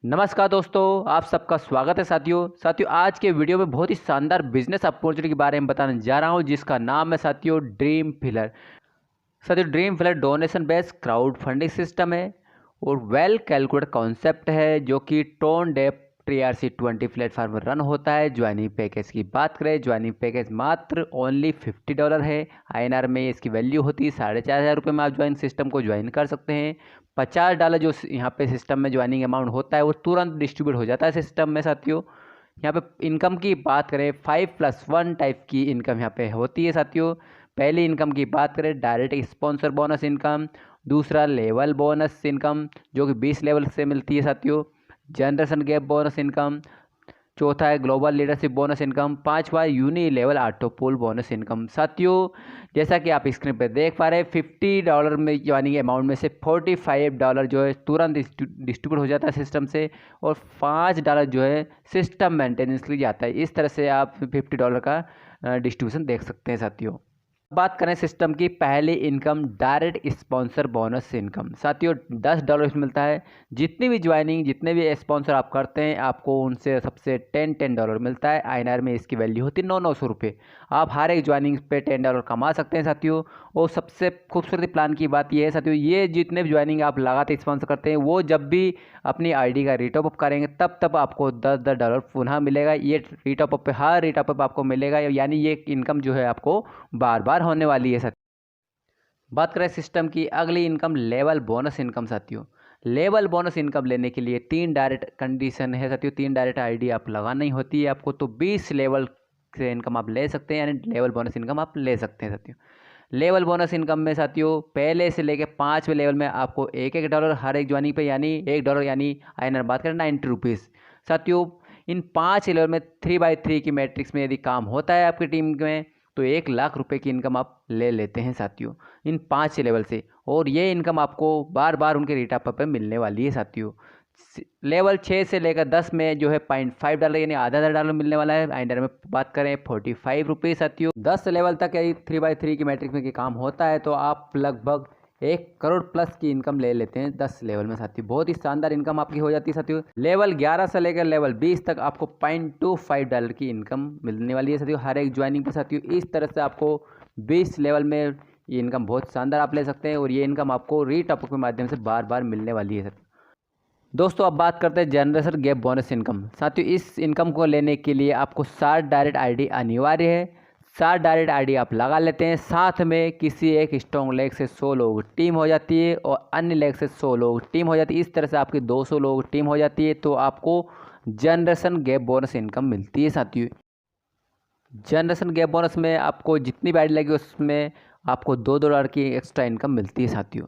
नमस्कार दोस्तों, आप सबका स्वागत है साथियों आज के वीडियो में बहुत ही शानदार बिजनेस अपॉर्चुनिटी के बारे में बताने जा रहा हूं, जिसका नाम है साथियों ड्रीम फिलर। साथियों dream filler donation based crowd funding system है और वेल कैलकुलेट कॉन्सेप्ट है, जो कि टोन डेप TRC20 प्लेटफॉर्म पर रन होता है। ज्वाइनिंग पैकेज की बात करें, ज्वाइनिंग पैकेज मात्र ओनली $50 है। INR में इसकी वैल्यू होती है 4,500 में आप ज्वाइन सिस्टम को ज्वाइन कर सकते हैं। $50 जो यहाँ पे सिस्टम में ज्वाइनिंग अमाउंट होता है वो तुरंत डिस्ट्रीब्यूट हो जाता है सिस्टम में साथियों। यहाँ पे इनकम की बात करें 5+1 टाइप की इनकम यहाँ पे होती है साथियों। पहली इनकम की बात करें डायरेक्ट स्पॉन्सर बोनस इनकम, दूसरा लेवल बोनस इनकम जो कि 20 लेवल से मिलती है साथियों, जनरेशन गैप बोनस इनकम, चौथा है ग्लोबल लीडरशिप बोनस इनकम, पांचवा यूनी लेवल ऑटो पोल बोनस इनकम। साथियों जैसा कि आप स्क्रीन पर देख पा रहे हैं, $50 में ज्वाइनिंग अमाउंट में से $45 जो है तुरंत डिस्ट्रीब्यूट हो जाता है सिस्टम से, और $5 जो है सिस्टम मेंटेनेंस के लिए जाता है। इस तरह से आप $50 का डिस्ट्रीब्यूशन देख सकते हैं साथियों। बात करें सिस्टम की पहली income direct sponsor bonus income. साथियों $10 मिलता है। जितनी भी ज्वाइनिंग जितने भी स्पॉन्सर आप करते हैं आपको उनसे सबसे $10 मिलता है। INR में इसकी वैल्यू होती है 900 रुपये। आप हर एक ज्वाइनिंग पे $10 कमा सकते हैं साथियों। और सबसे खूबसूरत प्लान की बात यह है साथियों, ये जितने भी ज्वाइनिंग आप लगाते स्पॉन्सर करते हैं वो जब भी अपनी ID का रीटॉप अप करेंगे तब आपको $10 पुनः मिलेगा। ये रीटॉप अप पे हर रीटॉप अप आपको मिलेगा, यानी ये इनकम जो है आपको बार बार होने वाली है साथियों। बात करें सिस्टम की अगली इनकम लेवल बोनस इनकम। साथियों लेवल बोनस इनकम लेने के लिए 3 डायरेक्ट कंडीशन है साथियों। 3 डायरेक्ट ID आप लगानी होती है आपको, तो 20 लेवल से इनकम आप ले सकते हैं, यानी लेवल बोनस इनकम आप ले सकते हैं साथियों। लेवल बोनस इनकम में साथियों पहले से लेके 5वें लेवल में आपको $1 हर एक ज्वाइनिंग पे, यानी $1 यानी INR बात करें 90 रुपीज़। साथियों इन 5 लेवल में 3x3 की मैट्रिक्स में यदि काम होता है आपकी टीम में तो 1,00,000 रुपये की इनकम आप ले लेते हैं साथियों इन 5 लेवल से। और ये इनकम आपको बार बार उनके रीटॉप पे मिलने वाली है साथियों। लेवल 6 से लेकर 10 में जो है $0.5 यानी आधा $1 मिलने वाला है। INR में बात करें 45 रुपये साथियों। 10 लेवल तक यदि 3x3 की मैट्रिक्स में काम होता है तो आप लगभग 1 करोड़ प्लस की इनकम ले लेते हैं 10 लेवल में साथियों। बहुत ही शानदार इनकम आपकी हो जाती है साथियों। लेवल 11 से लेकर लेवल 20 तक आपको $0.25 की इनकम मिलने वाली है साथियों हर एक ज्वाइनिंग पर साथियों। इस तरह से आपको 20 लेवल में ये इनकम बहुत शानदार आप ले सकते हैं, और ये इनकम आपको रीटॉप के माध्यम से बार बार मिलने वाली है साथियों। दोस्तों अब बात करते हैं जनरेशन गैप बोनस इनकम। साथियों इस इनकम को लेने के लिए आपको 60 डायरेक्ट ID अनिवार्य है। 60 डायरेक्ट ID आप लगा लेते हैं, साथ में किसी एक स्ट्रॉन्ग लेग से 100 लोग टीम हो जाती है और अन्य लेग से 100 लोग टीम हो जाती है। इस तरह से आपकी 200 लोग टीम हो जाती है, तो आपको जनरेशन गैप बोनस इनकम मिलती है साथियों। जनरेशन गैप बोनस में आपको जितनी भी ID लगी उसमें आपको $2 की एक्स्ट्रा इनकम मिलती है साथियों।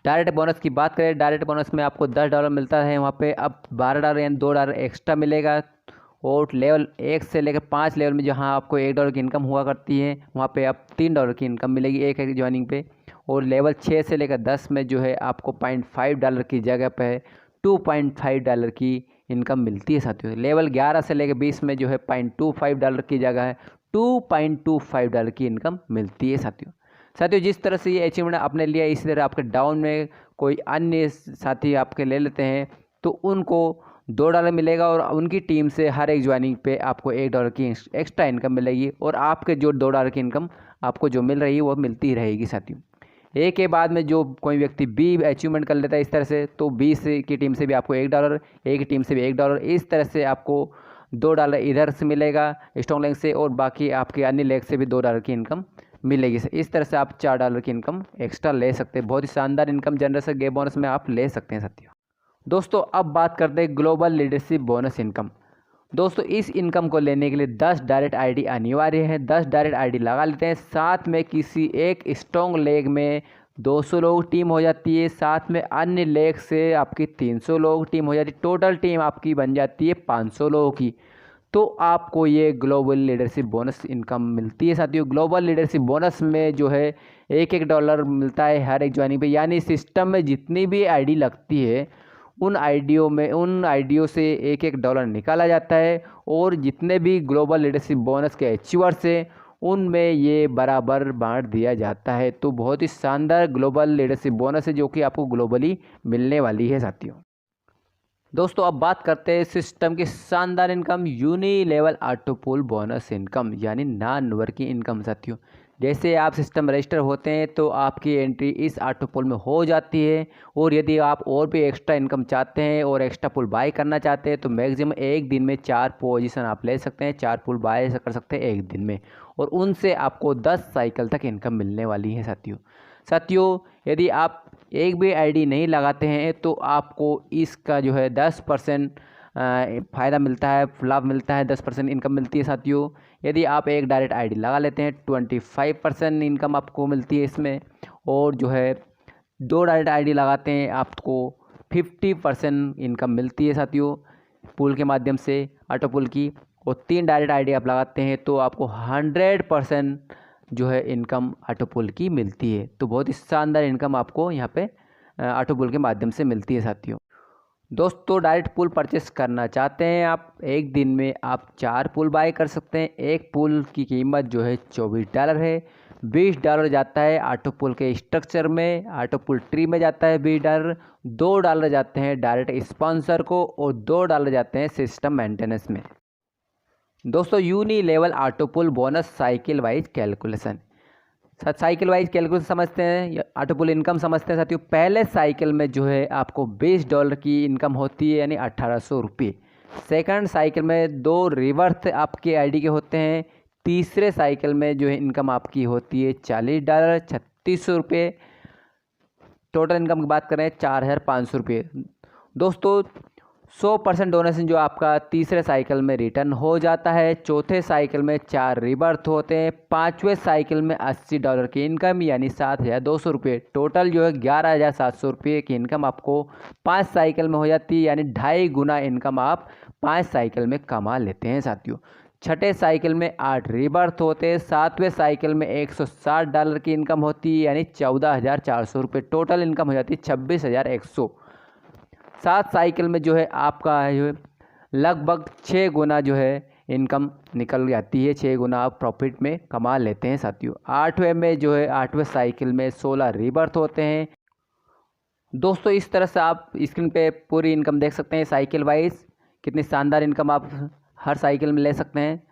डायरेक्ट बोनस की बात करें, डायरेक्ट बोनस में आपको $10 मिलता है, वहाँ पे अब $12 यानी $2 एक्स्ट्रा मिलेगा। और लेवल 1 से लेकर 5 लेवल में जहाँ आपको $1 की इनकम हुआ करती है वहाँ पे अब $3 की इनकम मिलेगी एक ज्वाइनिंग पे। और लेवल 6 से लेकर 10 में जो है आपको $0.5 की जगह पे $2.5 की इनकम मिलती है साथियों। लेवल 11 से लेकर 20 में जो है $0.25 की जगह है $2.25 की इनकम मिलती है साथियों। साथियों जिस तरह से ये अचीवमेंट आपने लिया, इसी तरह आपके डाउन में कोई अन्य साथी आपके ले लेते हैं तो उनको $2 मिलेगा, और उनकी टीम से हर एक ज्वाइनिंग पे आपको $1 की एक्स्ट्रा इनकम मिलेगी, और आपके जो $2 की इनकम आपको जो मिल रही है वो मिलती रहेगी साथियों। ए के बाद में जो कोई व्यक्ति बी अचीवमेंट कर लेता है इस तरह से, तो बी से की टीम से भी आपको $1, ए की टीम से भी $1, इस तरह से आपको $2 इधर से मिलेगा स्ट्रॉन्ग लेग से, और बाकी आपके अन्य लेग से भी $2 की इनकम मिलेगी। इस तरह से आप $4 की इनकम एक्स्ट्रा ले सकते हैं। बहुत ही शानदार इनकम जनरेशन गैप बोनस में आप ले सकते हैं साथियों। दोस्तों अब बात करते हैं ग्लोबल लीडरशिप बोनस इनकम। दोस्तों इस इनकम को लेने के लिए 10 डायरेक्ट ID अनिवार्य है। 10 डायरेक्ट ID लगा लेते हैं, साथ में किसी एक स्ट्रॉन्ग लेग में 200 लोग टीम हो जाती है, साथ में अन्य लेग से आपकी 300 लोग टीम हो जाती है, टोटल टीम आपकी बन जाती है 500 लोगों की। तो आपको ये ग्लोबल लीडरशिप बोनस इनकम मिलती है साथियों। ग्लोबल लीडरशिप बोनस में जो है $1 मिलता है हर एक ज्वाइनिंग पे, यानी सिस्टम में जितनी भी ID लगती है उन आईडियो से $1 निकाला जाता है, और जितने भी ग्लोबल लीडरशिप बोनस के अचीवर्स हैं उनमें ये बराबर बांट दिया जाता है। तो बहुत ही शानदार ग्लोबल लीडरशिप बोनस है जो कि आपको ग्लोबली मिलने वाली है साथियों। दोस्तों अब बात करते हैं सिस्टम की शानदार income, uni level auto pull bonus income यानी नॉन वर्किंग इनकम साथियों। जैसे आप सिस्टम रजिस्टर होते हैं तो आपकी एंट्री इस ऑटो पुल में हो जाती है, और यदि आप और भी एक्स्ट्रा इनकम चाहते हैं और एक्स्ट्रा पुल बाय करना चाहते हैं तो मैक्सिमम एक दिन में 4 पोजीशन आप ले सकते हैं, 4 पुल बाय कर सकते हैं एक दिन में, और उनसे आपको 10 साइकिल तक इनकम मिलने वाली है साथियों। यदि आप एक भी आईडी नहीं लगाते हैं तो आपको इसका जो है 10% फ़ायदा मिलता है, लाभ मिलता है, 10% इनकम मिलती है साथियों। यदि आप एक डायरेक्ट आईडी लगा लेते हैं 25% इनकम आपको मिलती है इसमें, और जो है 2 डायरेक्ट आईडी लगाते हैं आपको 50% इनकम मिलती है साथियों पुल के माध्यम से, ऑटो पुल की। और 3 डायरेक्ट आईडी आप लगाते हैं तो आपको 100% जो है इनकम ऑटो पुल की मिलती है। तो बहुत ही शानदार इनकम आपको यहाँ पे ऑटो पुल के माध्यम से मिलती है साथियों। दोस्तों डायरेक्ट पुल परचेस करना चाहते हैं आप, एक दिन में आप 4 पुल बाय कर सकते हैं। एक पुल की कीमत जो है $24 है, $20 जाता है ऑटो पुल के स्ट्रक्चर में, ऑटो पुल ट्री में जाता है $20, $2 जाते हैं डायरेक्ट स्पॉन्सर को, और $2 जाते हैं सिस्टम मेंटेनेंस में। दोस्तों uni level auto pull bonus cycle wise calculation, cycle wise calculation समझते हैं, ऑटो पुल इनकम समझते हैं साथियों। पहले साइकिल में जो है आपको $20 की इनकम होती है यानी 1800 रुपये। सेकंड साइकिल में 2 रिवर्स आपके आईडी के होते हैं। तीसरे साइकिल में जो है इनकम आपकी होती है $40, 3600 रुपये। टोटल इनकम की बात करें 4500 रुपये। दोस्तों 100% डोनेशन जो आपका तीसरे साइकिल में रिटर्न हो जाता है। चौथे साइकिल में 4 रिबर्थ होते हैं। 5वें साइकिल में $80 की इनकम यानी 7200 रुपये। टोटल जो है 11700 रुपये की इनकम आपको 5 साइकिल में हो जाती है, यानी 2.5 गुना इनकम आप 5 साइकिल में कमा लेते हैं साथियों। छठे साइकिल में 8 रिबर्थ होते हैं। 7वें साइकिल में $160 की इनकम होती है यानी 14400 रुपये। टोटल इनकम हो जाती है 26100। 7 साइकिल में जो है आपका जो है लगभग 6 गुना जो है इनकम निकल जाती है, 6 गुना आप प्रॉफिट में कमा लेते हैं साथियों। 8वें में जो है 8वें साइकिल में 16 रिबर्थ होते हैं। दोस्तों इस तरह से आप स्क्रीन पे पूरी इनकम देख सकते हैं साइकिल वाइज, कितनी शानदार इनकम आप हर साइकिल में ले सकते हैं।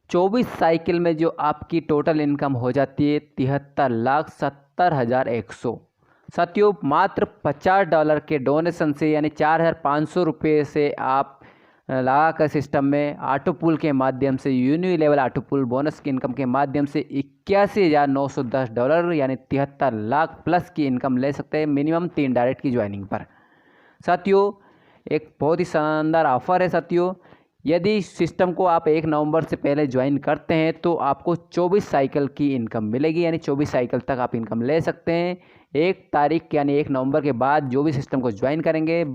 24 साइकिल में जो आपकी टोटल इनकम हो जाती है 73,70,100 साथियों। मात्र $50 के डोनेशन से यानी 4500 रुपये से आप लगा कर सिस्टम में ऑटो पुल के माध्यम से, uni level auto pull bonus की इनकम के माध्यम से $81,910 यानी 73 लाख प्लस की इनकम ले सकते हैं मिनिमम 3 डायरेक्ट की ज्वाइनिंग पर साथियों। एक बहुत ही शानदार ऑफर है साथियों। यदि सिस्टम को आप 1 नवंबर से पहले ज्वाइन करते हैं तो आपको 24 साइकिल की इनकम मिलेगी, यानी 24 साइकिल तक आप इनकम ले सकते हैं। 1 तारीख यानी 1 नवंबर के बाद जो भी सिस्टम को ज्वाइन करेंगे,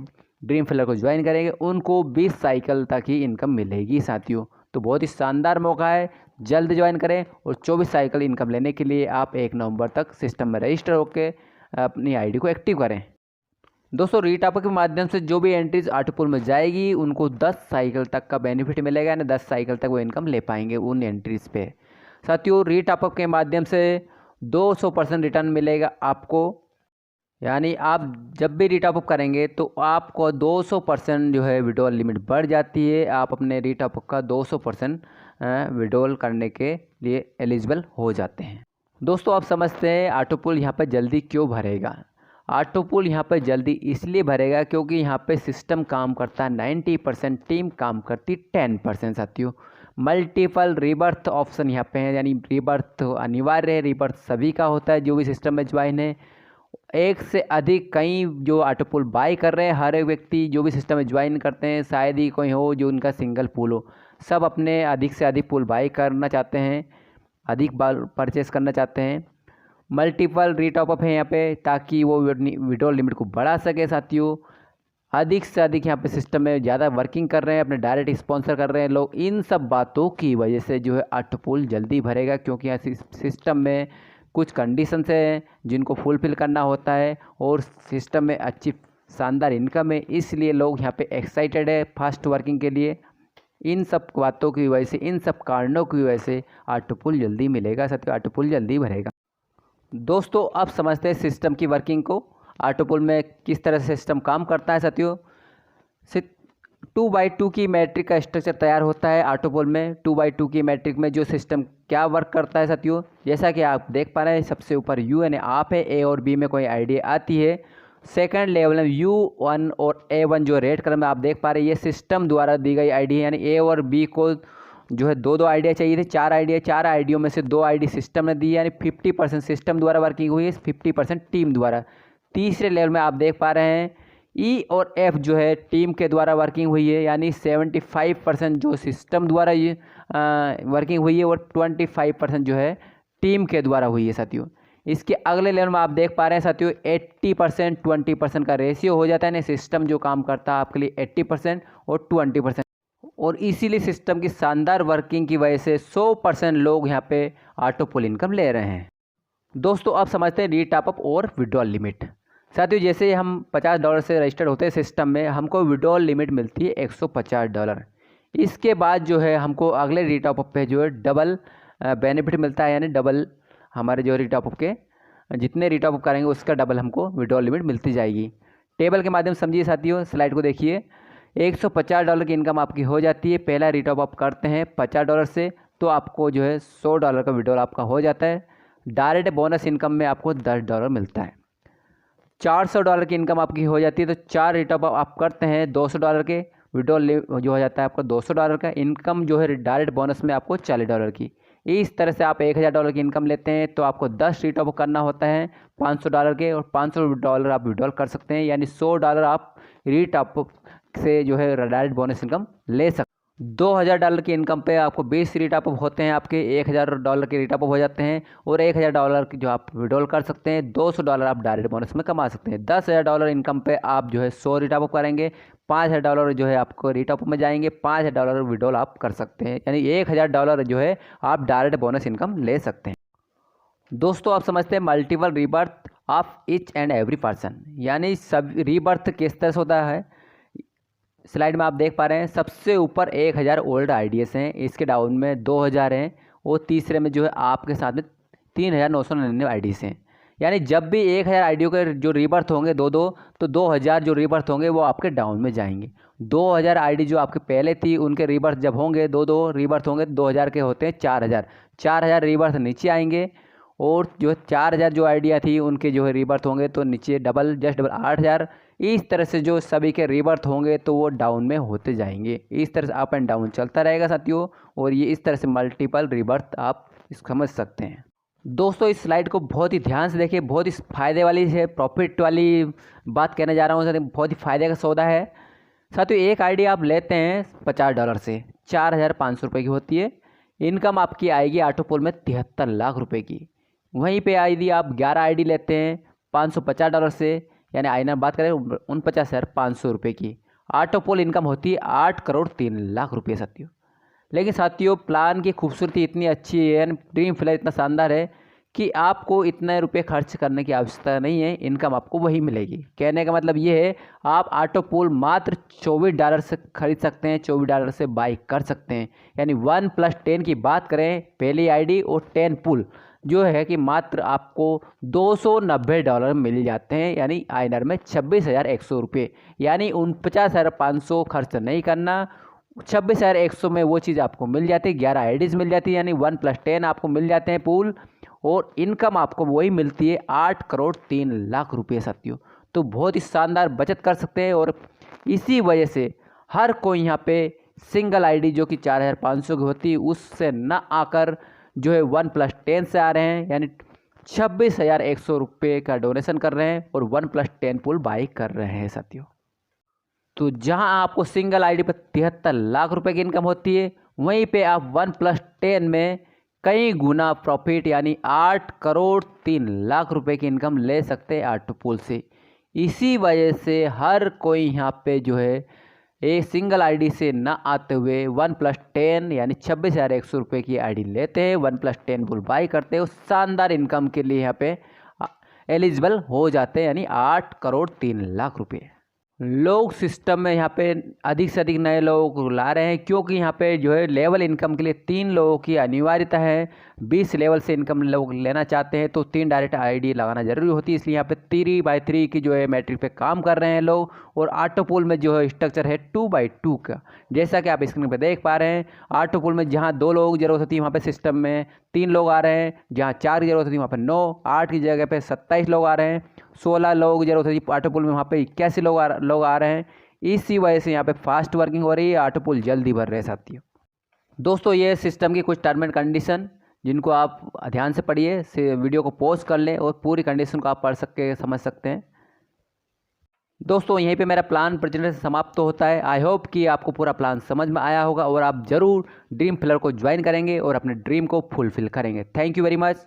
ड्रीम फिलर को ज्वाइन करेंगे, उनको 20 साइकिल तक ही इनकम मिलेगी साथियों। तो बहुत ही शानदार मौका है, जल्द ज्वाइन करें और 24 साइकिल इनकम लेने के लिए आप 1 नवंबर तक सिस्टम में रजिस्टर होकर अपनी आईडी को एक्टिव करें। दोस्तों रीटॉप के माध्यम से जो भी एंट्रीज ऑटो पुल में जाएगी उनको 10 साइकिल तक का बेनिफिट मिलेगा, यानी 10 साइकिल तक वो इनकम ले पाएंगे उन एंट्रीज पे साथियों। रीटॉप के माध्यम से 200% रिटर्न मिलेगा आपको, यानी आप जब भी रीटॉप करेंगे तो आपको 200% जो है विड्रॉल लिमिट बढ़ जाती है। आप अपने रीटॉप का 200% विड्रॉल करने के लिए एलिजिबल हो जाते हैं। दोस्तों आप समझते हैं ऑटो पुल यहाँ पर जल्दी क्यों भरेगा। ऑटो पुल यहाँ पर जल्दी इसलिए भरेगा क्योंकि यहाँ पे सिस्टम काम करता है 90%, टीम काम करती 10% साथियों। मल्टीपल रीबर्थ ऑप्शन यहाँ पे है, यानी रीबर्थ अनिवार्य है, रीबर्थ सभी का होता है जो भी सिस्टम में ज्वाइन है। एक से अधिक कई जो ऑटो पुल बाय कर रहे हैं, हर एक व्यक्ति जो भी सिस्टम में ज्वाइन करते हैं, शायद ही कोई हो जो उनका सिंगल पुल हो, सब अपने अधिक से अधिक पुल बाय करना चाहते हैं, अधिक बार परचेस करना चाहते हैं। मल्टीपल रीटॉपअप है यहाँ पे ताकि वो विड्रॉल लिमिट को बढ़ा सके साथियों। अधिक से अधिक यहाँ पे सिस्टम में ज़्यादा वर्किंग कर रहे हैं, अपने डायरेक्ट स्पॉन्सर कर रहे हैं लोग। इन सब बातों की वजह से जो है ऑटो पुल जल्दी भरेगा, क्योंकि यहाँ सिस्टम में कुछ कंडीशंस हैं जिनको फुलफिल करना होता है और सिस्टम में अच्छी शानदार इनकम है, इसलिए लोग यहाँ पे एक्साइटेड है फास्ट वर्किंग के लिए। इन सब बातों की वजह से, इन सब कारणों की वजह से ऑटो पुल जल्दी मिलेगा साथियों, ऑटो पुल जल्दी भरेगा। दोस्तों अब समझते हैं सिस्टम की वर्किंग को, ऑटो पुल में किस तरह से सिस्टम काम करता है साथियों। से 2x2 की मैट्रिक का स्ट्रक्चर तैयार होता है ऑटोपोल में। 2x2 की मैट्रिक में जो सिस्टम क्या वर्क करता है साथियों, जैसा कि आप देख पा रहे हैं सबसे ऊपर U यानी आप है, A और B में कोई आइडिया आती है। सेकंड लेवल में U1 और A1 जो रेड कलर में आप देख पा रहे हैं ये सिस्टम द्वारा दी गई आईडी है, यानी A और B को जो है दो आइडिया चाहिए थे, चार आइडिया में से 2 आईडी सिस्टम ने दी है, यानी 50% सिस्टम द्वारा वर्किंग हुई है, 50% टीम द्वारा। तीसरे लेवल में आप देख पा रहे हैं E और F जो है टीम के द्वारा वर्किंग हुई है, यानी 75% जो सिस्टम द्वारा ये वर्किंग हुई है और 25% जो है टीम के द्वारा हुई है साथियों। इसके अगले लेवल में आप देख पा रहे हैं साथियों 80% 20% का रेशियो हो जाता है ना, सिस्टम जो काम करता है आपके लिए 80% और 20%, और इसीलिए सिस्टम की शानदार वर्किंग की वजह से 100% लोग यहाँ पे ऑटोपोल इनकम ले रहे हैं। दोस्तों आप समझते हैं रीटॉप और विड्रॉल लिमिट। साथियों जैसे हम $50 से रजिस्टर्ड होते हैं सिस्टम में, हमको विड्रॉल लिमिट मिलती है $150। इसके बाद जो है हमको अगले रीटॉप पे जो है डबल बेनिफिट मिलता है, यानी डबल हमारे जो रीटॉप के जितने रीटॉप करेंगे उसका डबल हमको विड्रॉल लिमिट मिलती जाएगी। टेबल के माध्यम से समझिए साथियों, स्लाइड को देखिए। $150 की इनकम आपकी हो जाती है, पहला रीटॉप आप करते हैं $50 से तो आपको जो है $100 का विड्रॉल आपका हो जाता है। डायरेक्ट बोनस इनकम में आपको $10 मिलता है। $400 की इनकम आपकी हो जाती है तो 4 रिटॉप आप करते हैं $200 के, विड्रॉल जो हो जाता है आपका $200 का। इनकम जो है डायरेक्ट बोनस में आपको $40 की। इस तरह से आप $1000 की इनकम लेते हैं तो आपको 10 रिटॉप करना होता है $500 के, और $500 आप विड्रॉल कर सकते हैं, यानी $100 आप रिटॉप से जो है डायरेक्ट बोनस इनकम ले सकते हैं। $2000 की इनकम पे आपको 20 रिटॉप होते हैं, आपके $1000 के रिटॉप हो जाते हैं, और $1000 की जो आप विड्रॉल कर सकते हैं, $200 आप डायरेक्ट बोनस में कमा सकते हैं। $10,000 इनकम पे आप जो है 100 रिटॉप करेंगे, $5000 जो है आपको रिटॉप में जाएंगे, $5000 विड्रॉल आप कर सकते हैं, यानी $1000 जो है आप डायरेक्ट बोनस इनकम ले सकते हैं। दोस्तों आप समझते हैं multiple rebirth of each and every person, यानी सब रीबर्थ किस तरह से होता है। स्लाइड में आप देख पा रहे हैं सबसे ऊपर 1000 ओल्ड आईडीएस हैं, इसके डाउन में 2000 हैं, और तीसरे में जो है आपके साथ में 3999 आईडीएस हैं। यानी जब भी 1000 आईडियो के जो रीबर्थ होंगे दो तो 2000 जो रीबर्थ होंगे वो आपके डाउन में जाएंगे। 2000 आईडी जो आपके पहले थी उनके रीबर्थ जब होंगे दो रीबर्थ होंगे, 2000 के होते हैं 4000 रीबर्थ नीचे आएंगे, और जो 4000 जो आइडिया थी उनके जो है रीबर्थ होंगे तो नीचे जस्ट डबल 8000। इस तरह से जो सभी के रीबर्थ होंगे तो वो डाउन में होते जाएंगे। इस तरह से अप एंड डाउन चलता रहेगा साथियों, और ये इस तरह से मल्टीपल रीबर्थ आप समझ सकते हैं। दोस्तों इस स्लाइड को बहुत ही ध्यान से देखिए, बहुत ही फ़ायदे वाली है, प्रॉफिट वाली बात कहने जा रहा हूँ साथियों, बहुत ही फ़ायदे का सौदा है साथियों। एक आईडी आप लेते हैं $50 से, 4500 रुपये की होती है। इनकम आपकी आएगी ऑटोपोल में 73 लाख रुपये की। वहीं पे आईडी आप 11 आईडी लेते हैं $550 से, यानी आईना बात करें 49,500 रुपये की। ऑटोपोल इनकम होती है 8,03,00,000 रुपये साथियों। लेकिन साथियों प्लान की खूबसूरती इतनी अच्छी है, यानी ड्रीम फिलर इतना शानदार है कि आपको इतने रुपए खर्च करने की आवश्यकता नहीं है, इनकम आपको वही मिलेगी। कहने का मतलब ये है आप ऑटोपोल मात्र $24 से खरीद सकते हैं, $24 से बाई कर सकते हैं। यानी 1+10 की बात करें पहली आईडी और 10 पुल जो है कि मात्र आपको $290 मिल जाते हैं, यानी आईनर में 26,100 रुपये, यानी 49,500 खर्च नहीं करना। 26,100 में वो चीज़ आपको मिल जाती है, 11 आईडीज़ मिल जाती है, यानी 1+10 आपको मिल जाते हैं पूल, और इनकम आपको वही मिलती है 8,03,00,000 रुपये साथियों। तो बहुत ही शानदार बचत कर सकते हैं, और इसी वजह से हर कोई यहाँ पे सिंगल आईडी जो कि 4,500 की होती है उससे न आकर जो है 1+10 से आ रहे हैं, यानी 26,100 रुपये का डोनेशन कर रहे हैं और 1+10 पुल बाई कर रहे हैं साथियों। तो जहां आपको सिंगल आईडी पर 73 लाख रुपए की इनकम होती है, वहीं पे आप 1+10 में कई गुना प्रॉफिट यानी 8,03,00,000 रुपए की इनकम ले सकते हैं ऑटोपोल से। इसी वजह से हर कोई यहाँ पे जो है एक सिंगल आईडी से ना आते हुए 1+10 यानी 26,100 रुपये की आईडी लेते हैं, 1+10 पुल बाई करते हैं, उस शानदार इनकम के लिए यहाँ पे एलिजिबल हो जाते हैं, यानी 8,03,00,000 रुपये। लोग सिस्टम में यहाँ पे अधिक से अधिक नए लोगों को ला रहे हैं, क्योंकि यहाँ पे जो है लेवल इनकम के लिए 3 लोगों की अनिवार्यता है। 20 लेवल से इनकम लोग लेना चाहते हैं तो 3 डायरेक्ट आईडी लगाना जरूरी होती है, इसलिए यहाँ पे 3x3 की जो है मैट्रिक पे काम कर रहे हैं लोग, और ऑटो पूल में जो है स्ट्रक्चर है 2x2 का। जैसा कि आप स्क्रीन पर देख पा रहे हैं, ऑटो पूल में जहाँ 2 लोगों की जरूरत होती है वहाँ पे सिस्टम में 3 लोग आ रहे हैं, जहाँ 4 की जरूरत होती है वहाँ पे 9, 8 की जगह पे 27 लोग आ रहे हैं, 16 लोगों की जरूरत होती है ऑटो पूल में वहाँ पे 81 लोग आ रहे हैं। इसी वजह से यहाँ पे फास्ट वर्किंग हो रही है, ऑटो पूल जल्दी भर रहे हैं साथियों। दोस्तों ये सिस्टम की कुछ टर्म एंड कंडीशन जिनको आप ध्यान से पढ़िए, वीडियो को पॉज कर लें और पूरी कंडीशन को आप पढ़ सकते समझ सकते हैं। दोस्तों यहीं पे मेरा प्लान प्रेजेंटेशन समाप्त तो होता है। आई होप कि आपको पूरा प्लान समझ में आया होगा और आप ज़रूर ड्रीम फिलर को ज्वाइन करेंगे और अपने ड्रीम को फुलफिल करेंगे। Thank you very much.